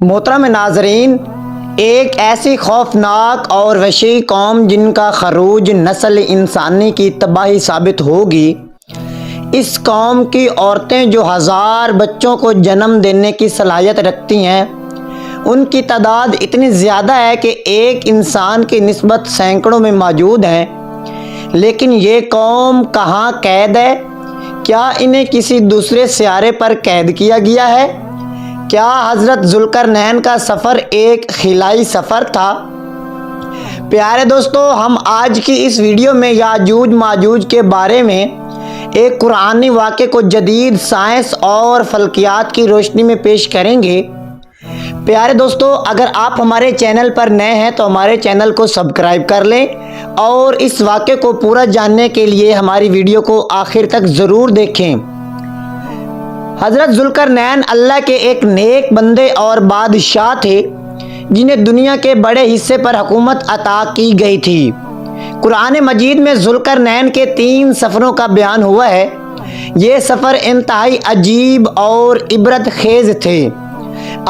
محترم ناظرین، ایک ایسی خوفناک اور وحشی قوم جن کا خروج نسل انسانی کی تباہی ثابت ہوگی، اس قوم کی عورتیں جو ہزار بچوں کو جنم دینے کی صلاحیت رکھتی ہیں، ان کی تعداد اتنی زیادہ ہے کہ ایک انسان کی نسبت سینکڑوں میں موجود ہیں۔ لیکن یہ قوم کہاں قید ہے؟ کیا انہیں کسی دوسرے سیارے پر قید کیا گیا ہے؟ کیا حضرت ذوالقرنین کا سفر ایک خلائی سفر تھا؟ پیارے دوستو، ہم آج کی اس ویڈیو میں یاجوج ماجوج کے بارے میں ایک قرآنی واقعے کو جدید سائنس اور فلکیات کی روشنی میں پیش کریں گے۔ پیارے دوستو، اگر آپ ہمارے چینل پر نئے ہیں تو ہمارے چینل کو سبسکرائب کر لیں اور اس واقعے کو پورا جاننے کے لیے ہماری ویڈیو کو آخر تک ضرور دیکھیں۔ حضرت ذوالقرنین اللہ کے ایک نیک بندے اور بادشاہ تھے جنہیں دنیا کے بڑے حصے پر حکومت عطا کی گئی تھی۔ قرآن مجید میں ذوالقرنین کے 3 سفروں کا بیان ہوا ہے۔ یہ سفر انتہائی عجیب اور عبرت خیز تھے۔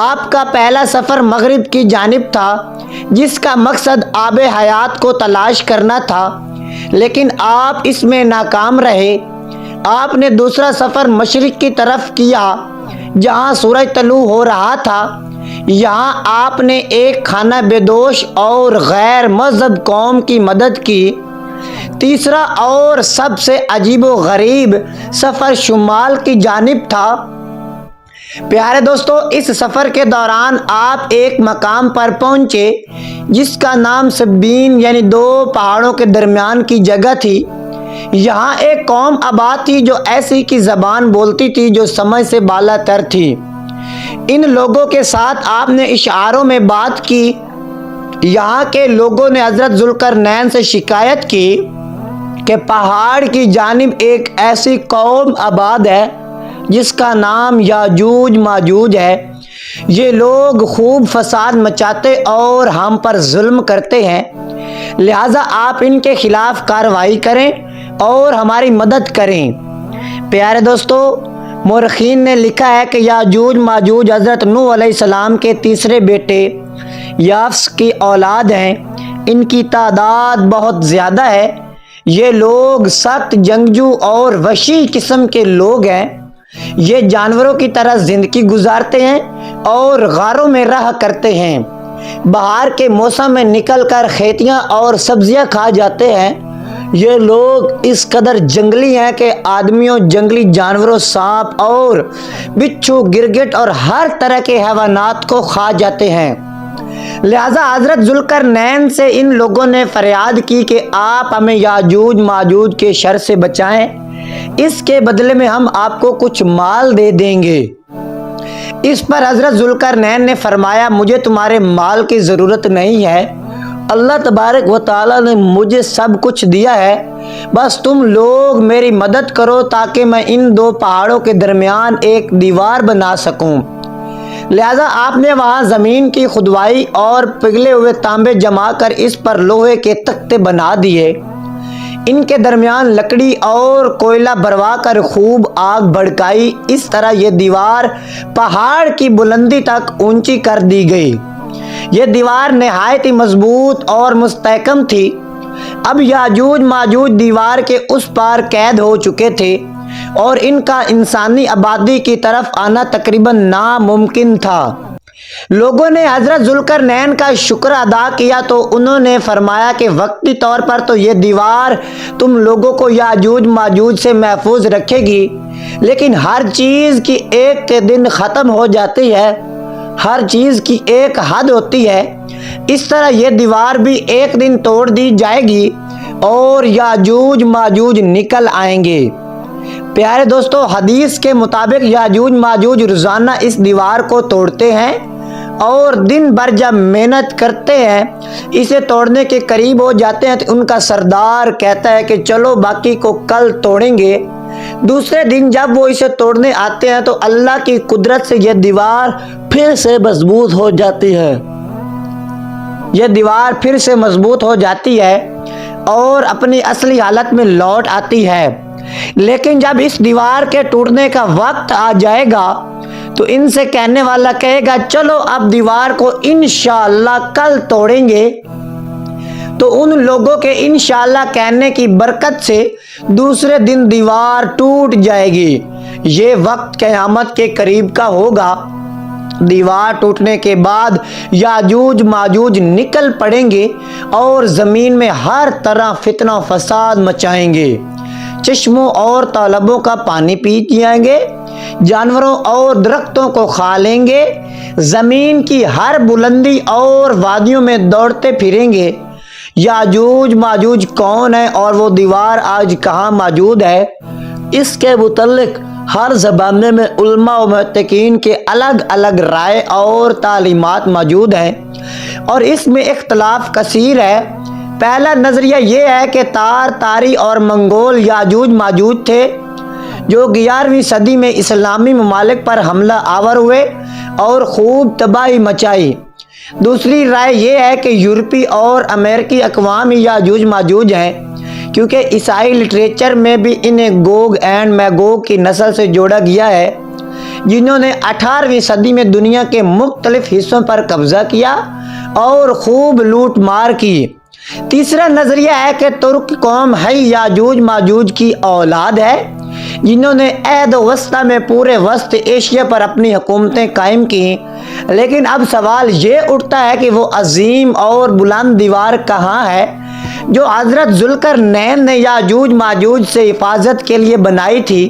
آپ کا پہلا سفر مغرب کی جانب تھا، جس کا مقصد آب حیات کو تلاش کرنا تھا، لیکن آپ اس میں ناکام رہے۔ آپ نے دوسرا سفر مشرق کی طرف کیا، جہاں سورج طلوع ہو رہا تھا۔ یہاں آپ نے ایک خانہ بدوش اور غیر مہذب قوم کی مدد کی۔ تیسرا اور سب سے عجیب و غریب سفر شمال کی جانب تھا۔ پیارے دوستو، اس سفر کے دوران آپ ایک مقام پر پہنچے جس کا نام سبین یعنی 2 پہاڑوں کے درمیان کی جگہ تھی۔ یہاں ایک قوم آباد تھی جو ایسی کی زبان بولتی تھی جو سمجھ سے بالا تر تھی۔ ان لوگوں کے ساتھ آپ نے اشاروں میں بات کی۔ یہاں کے لوگوں نے حضرت ذوالقرنین سے شکایت کی کہ پہاڑ کی جانب ایک ایسی قوم آباد ہے جس کا نام یاجوج ماجوج ہے۔ یہ لوگ خوب فساد مچاتے اور ہم پر ظلم کرتے ہیں، لہذا آپ ان کے خلاف کارروائی کریں اور ہماری مدد کریں۔ پیارے دوستو، مورخین نے لکھا ہے کہ یاجوج ماجوج حضرت نوح علیہ السلام کے تیسرے بیٹے یافس کی اولاد ہیں۔ ان کی تعداد بہت زیادہ ہے۔ یہ لوگ سخت جنگجو اور وحشی قسم کے لوگ ہیں۔ یہ جانوروں کی طرح زندگی گزارتے ہیں اور غاروں میں رہا کرتے ہیں۔ بہار کے موسم میں نکل کر کھیتیاں اور سبزیاں کھا جاتے ہیں۔ یہ لوگ اس قدر جنگلی ہیں کہ آدمیوں، جنگلی جانوروں، سانپ اور بچھو، گرگٹ اور ہر طرح کے حیوانات کو کھا جاتے ہیں۔ لہذا حضرت ذوالقرنین سے ان لوگوں نے فریاد کی کہ آپ ہمیں یاجوج ماجوج کے شر سے بچائیں، اس کے بدلے میں ہم آپ کو کچھ مال دے دیں گے۔ اس پر حضرت ذوالقرنین نے فرمایا، مجھے تمہارے مال کی ضرورت نہیں ہے، اللہ تبارک و تعالیٰ نے مجھے سب کچھ دیا ہے، بس تم لوگ میری مدد کرو تاکہ میں ان 2 پہاڑوں کے درمیان ایک دیوار بنا سکوں۔ لہذا آپ نے وہاں زمین کی کھدوائی اور پگھلے ہوئے تانبے جما کر اس پر لوہے کے تختے بنا دیے۔ ان کے درمیان لکڑی اور کوئلہ بھروا کر خوب آگ بھڑکائی۔ اس طرح یہ دیوار پہاڑ کی بلندی تک اونچی کر دی گئی۔ یہ دیوار نہایت ہی مضبوط اور مستحکم تھی۔ اب یاجوج ماجوج دیوار کے اس پار قید ہو چکے تھے اور ان کا انسانی آبادی کی طرف آنا تقریباً ناممکن تھا۔ لوگوں نے حضرت ذوالقرنین کا شکر ادا کیا تو انہوں نے فرمایا کہ وقتی طور پر تو یہ دیوار تم لوگوں کو یاجوج ماجوج سے محفوظ رکھے گی، لیکن ہر چیز کی ایک کے دن ختم ہو جاتی ہے، ہر چیز کی ایک حد ہوتی ہے۔ اس طرح یہ دیوار بھی ایک دن توڑ دی جائے گی اور یاجوج ماجوج نکل آئیں گے۔ پیارے دوستو، حدیث کے مطابق یاجوج ماجوج روزانہ اس دیوار کو توڑتے ہیں اور دن بھر جب محنت کرتے ہیں، اسے توڑنے کے قریب ہو جاتے ہیں تو ان کا سردار کہتا ہے کہ چلو باقی کو کل توڑیں گے۔ دوسرے دن جب وہ اسے توڑنے آتے ہیں تو اللہ کی قدرت سے یہ دیوار پھر سے مضبوط ہو جاتی ہے۔ یہ دیوار پھر سے مضبوط ہو جاتی ہے اور اپنی اصلی حالت میں لوٹ آتی ہے۔ لیکن جب اس دیوار کے ٹوٹنے کا وقت آ جائے گا تو ان سے کہنے والا کہے گا چلو اب دیوار کو انشاءاللہ کل توڑیں گے، تو ان لوگوں کے انشاءاللہ کہنے کی برکت سے دوسرے دن دیوار ٹوٹ جائے گی۔ یہ وقت قیامت کے قریب کا ہوگا۔ دیوار ٹوٹنے کے بعد یاجوج ماجوج نکل پڑیں گے اور زمین میں ہر طرح فتنہ و فساد مچائیں گے، چشموں اور تالابوں کا پانی پی جائیں گے، جانوروں اور درختوں کو کھا لیں گے، زمین کی ہر بلندی اور وادیوں میں دوڑتے پھریں گے۔ یاجوج ماجوج کون ہے اور وہ دیوار آج کہاں موجود ہے، اس کے متعلق ہر زمانے میں علماء و محققین کے الگ الگ رائے اور تعلیمات موجود ہیں، اور اس میں اختلاف کثیر ہے۔ پہلا نظریہ یہ ہے کہ تاری اور منگول یاجوج ماجوج تھے جو 11ویں صدی میں اسلامی ممالک پر حملہ آور ہوئے اور خوب تباہی مچائی۔ دوسری رائے یہ ہے کہ یورپی اور امریکی اقوام ہی یاجوج ماجوج ہیں، کیونکہ عیسائی لٹریچر میں بھی انہیں گوگ اینڈ میگوگ کی نسل سے جوڑا گیا ہے، جنہوں نے 18ویں صدی میں دنیا کے مختلف حصوں پر قبضہ کیا اور خوب لوٹ مار کی۔ تیسرا نظریہ ہے کہ ترک قوم ہے یاجوج ماجوج کی اولاد ہے، جنہوں نے عہد وسطی میں پورے وسط ایشیا پر اپنی حکومتیں قائم کی۔ لیکن اب سوال یہ اٹھتا ہے کہ وہ عظیم اور بلند دیوار کہاں ہے جو حضرت ذوالقرنین نے یاجوج ماجوج سے حفاظت کے لیے بنائی تھی؟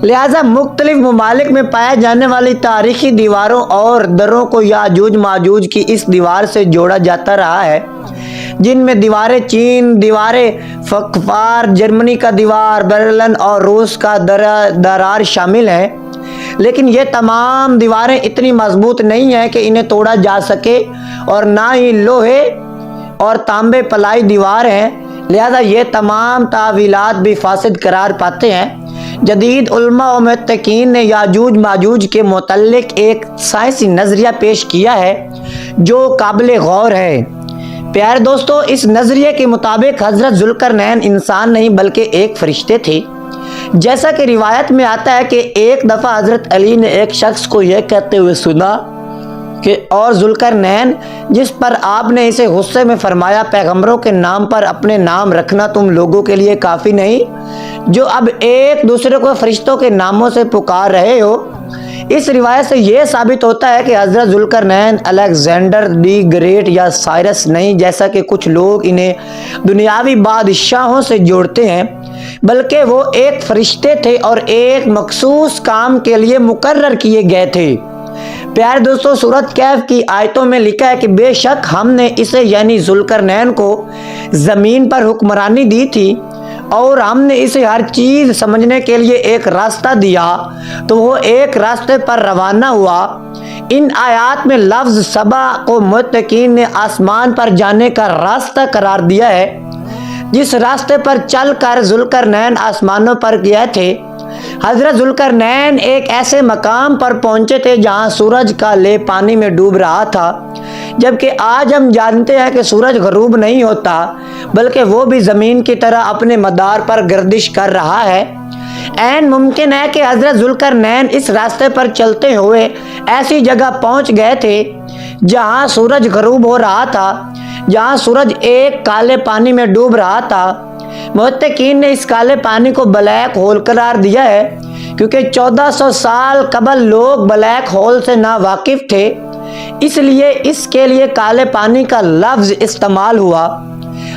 لہٰذا مختلف ممالک میں پائے جانے والی تاریخی دیواروں اور دروں کو یاجوج ماجوج کی اس دیوار سے جوڑا جاتا رہا ہے، جن میں دیواریں چین، دیواریں فقفار، جرمنی کا دیوار برلن اور روس کا درار شامل ہیں۔ لیکن یہ تمام دیواریں اتنی مضبوط نہیں ہیں کہ انہیں توڑا جا سکے، اور نہ ہی لوہے اور تانبے پلائی دیوار ہیں، لہذا یہ تمام تعویلات بھی فاسد قرار پاتے ہیں۔ جدید علماء و محققین نے یاجوج ماجوج کے متعلق ایک سائنسی نظریہ پیش کیا ہے جو قابل غور ہے۔ پیارے دوستو، اس نظریے کے مطابق حضرت ذوالقرنین انسان نہیں بلکہ ایک فرشتے تھے۔ جیسا کہ روایت میں آتا ہے کہ ایک دفعہ حضرت علی نے ایک شخص کو یہ کہتے ہوئے سنا کہ اور ذوالقرنین، جس پر آپ نے اسے غصے میں فرمایا، پیغمبروں کے نام پر اپنے نام رکھنا تم لوگوں کے لیے کافی نہیں جو اب ایک دوسرے کو فرشتوں کے ناموں سے پکار رہے ہو۔ اس روایت سے یہ ثابت ہوتا ہے کہ حضرت ذوالقرنین الیگزینڈر دی گریٹ یا سائرس نہیں، جیسا کہ کچھ لوگ انہیں دنیاوی بادشاہوں سے جوڑتے ہیں، بلکہ وہ ایک فرشتے تھے اور ایک مخصوص کام کے لیے مقرر کیے گئے تھے۔ پیارے دوستو، سورۃ کہف کی آیتوں میں لکھا ہے کہ بے شک ہم نے اسے یعنی ذوالقرنین کو زمین پر حکمرانی دی تھی اور ہم نے اسے ہر چیز سمجھنے کے لیے ایک راستہ دیا، تو وہ ایک راستے پر روانہ ہوا۔ ان آیات میں لفظ سبا کو محققین نے آسمان پر جانے کا راستہ قرار دیا ہے، جس راستے پر چل کر ذوالقرنین آسمانوں پر گئے تھے۔ حضرت ذوالقرنین ایک ایسے مقام پر پہنچے تھے جہاں سورج کا لے پانی میں ڈوب رہا تھا، جبکہ آج ہم جانتے ہیں کہ سورج غروب نہیں ہوتا بلکہ وہ بھی زمین کی طرح اپنے مدار پر گردش کر رہا ہے۔ عین ممکن ہے کہ حضرت ذوالقرنین اس راستے پر چلتے ہوئے ایسی جگہ پہنچ گئے تھے جہاں سورج غروب ہو رہا تھا، جہاں سورج ایک کالے پانی میں ڈوب رہا تھا۔ محققین نے اس کالے پانی کو بلیک ہول قرار دیا ہے کیونکہ 1400 سال قبل لوگ بلیک ہول سے ناواقف تھے، اس لیے اس کے لیے کالے پانی کا لفظ استعمال ہوا۔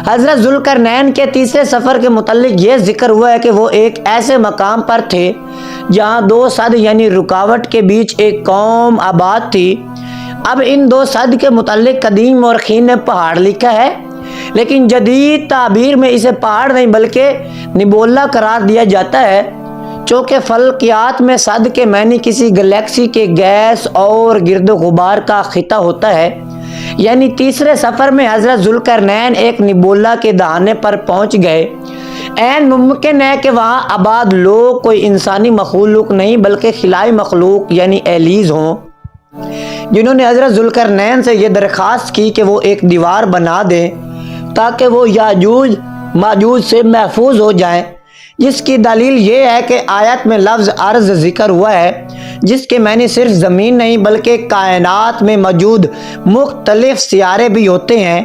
حضرت ذوالقرنین کے تیسرے سفر کے متعلق یہ ذکر ہوا ہے کہ وہ ایک ایسے مقام پر تھے جہاں 2 سد یعنی رکاوٹ کے بیچ ایک قوم آباد تھی۔ اب ان 2 سد کے متعلق قدیم مورخین نے پہاڑ لکھا ہے، لیکن جدید تعبیر میں اسے پہاڑ نہیں بلکہ نبولا قرار دیا جاتا ہے، چونکہ فلکیات میں سد کے معنی کسی گلیکسی کے گیس اور گرد و غبار کا خطہ ہوتا ہے۔ یعنی تیسرے سفر میں حضرت ذوالقرنین ایک نبولا کے دہانے پر پہنچ گئے۔ عین ممکن ہے کہ وہاں آباد لوگ کوئی انسانی مخلوق نہیں بلکہ خلائی مخلوق یعنی ایلیز ہوں، جنہوں نے حضرت ذوالقرنین سے یہ درخواست کی کہ وہ ایک دیوار بنا دیں تاکہ وہ یاجوج ماجوج سے محفوظ ہو جائیں۔ جس کی دلیل یہ ہے کہ آیت میں لفظ ارض ذکر ہوا ہے، جس کے معنی صرف زمین نہیں بلکہ کائنات میں موجود مختلف سیارے بھی ہوتے ہیں۔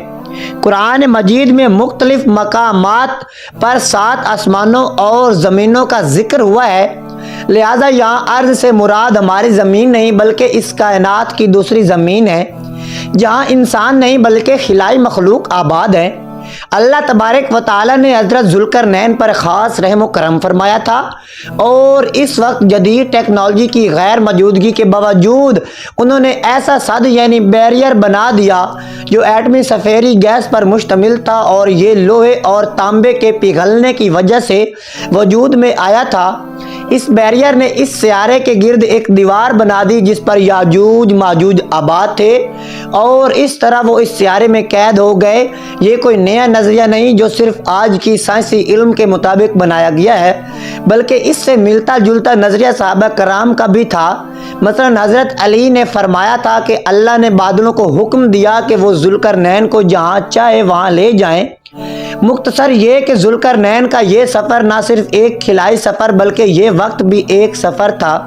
قرآن مجید میں مختلف مقامات پر 7 آسمانوں اور زمینوں کا ذکر ہوا ہے، لہذا یہاں ارض سے مراد ہماری زمین نہیں بلکہ اس کائنات کی دوسری زمین ہے، جہاں انسان نہیں بلکہ خلائی مخلوق آباد ہے۔ اللہ تبارک و تعالی نے حضرت ذوالقرنین پر خاص رحم و کرم فرمایا تھا، اور اس وقت جدید ٹیکنالوجی کی غیر موجودگی کے باوجود انہوں نے ایسا سد یعنی بیریئر بنا دیا جو ایٹمی سفیری گیس پر مشتمل تھا، اور یہ لوہے اور تانبے کے پگھلنے کی وجہ سے وجود میں آیا تھا۔ اس بیریئر نے اس سیارے کے گرد ایک دیوار بنا دی جس پر یاجوج ماجوج آباد تھے، اور اس طرح وہ اس سیارے میں قید ہو گئے۔ یہ کوئی نیا نظریہ نہیں جو صرف آج کی سائنسی علم کے مطابق بنایا گیا ہے، بلکہ اس سے ملتا جلتا نظریہ صحابہ کرام کا بھی تھا۔ مثلا حضرت علی نے فرمایا تھا کہ اللہ نے بادلوں کو حکم دیا کہ وہ ذوالقرنین کو جہاں چاہے وہاں لے جائیں۔ مختصر یہ کہ ذوالقرنین کا یہ سفر نہ صرف ایک خلائی سفر بلکہ یہ وقت بھی ایک سفر تھا۔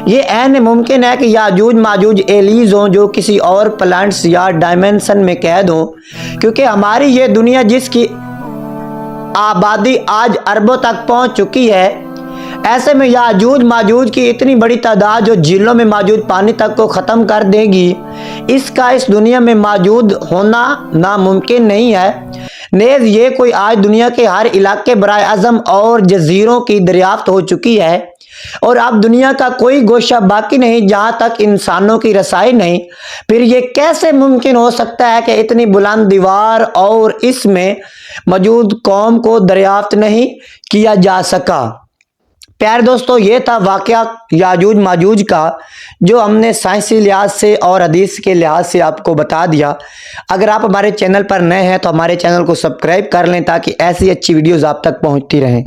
یہ عین ممکن ہے کہ یاجوج ماجوج ایلیز ہوں جو کسی اور پلانٹس یا ڈائمینشن میں قید ہوں، کیونکہ ہماری یہ دنیا جس کی آبادی آج اربوں تک پہنچ چکی ہے، ایسے میں یاجوج ماجوج کی اتنی بڑی تعداد جو جھیلوں میں موجود پانی تک کو ختم کر دے گی، اس کا اس دنیا میں موجود ہونا ناممکن نہیں ہے۔ نیز یہ کوئی آج دنیا کے ہر علاقے برائے اعظم اور جزیروں کی دریافت ہو چکی ہے، اور اب دنیا کا کوئی گوشہ باقی نہیں جہاں تک انسانوں کی رسائی نہیں۔ پھر یہ کیسے ممکن ہو سکتا ہے کہ اتنی بلند دیوار اور اس میں موجود قوم کو دریافت نہیں کیا جا سکا؟ پیارے دوستو، یہ تھا واقعہ یاجوج ماجوج کا، جو ہم نے سائنسی لحاظ سے اور حدیث کے لحاظ سے آپ کو بتا دیا۔ اگر آپ ہمارے چینل پر نئے ہیں تو ہمارے چینل کو سبسکرائب کر لیں تاکہ ایسی اچھی ویڈیوز آپ تک پہنچتی رہیں۔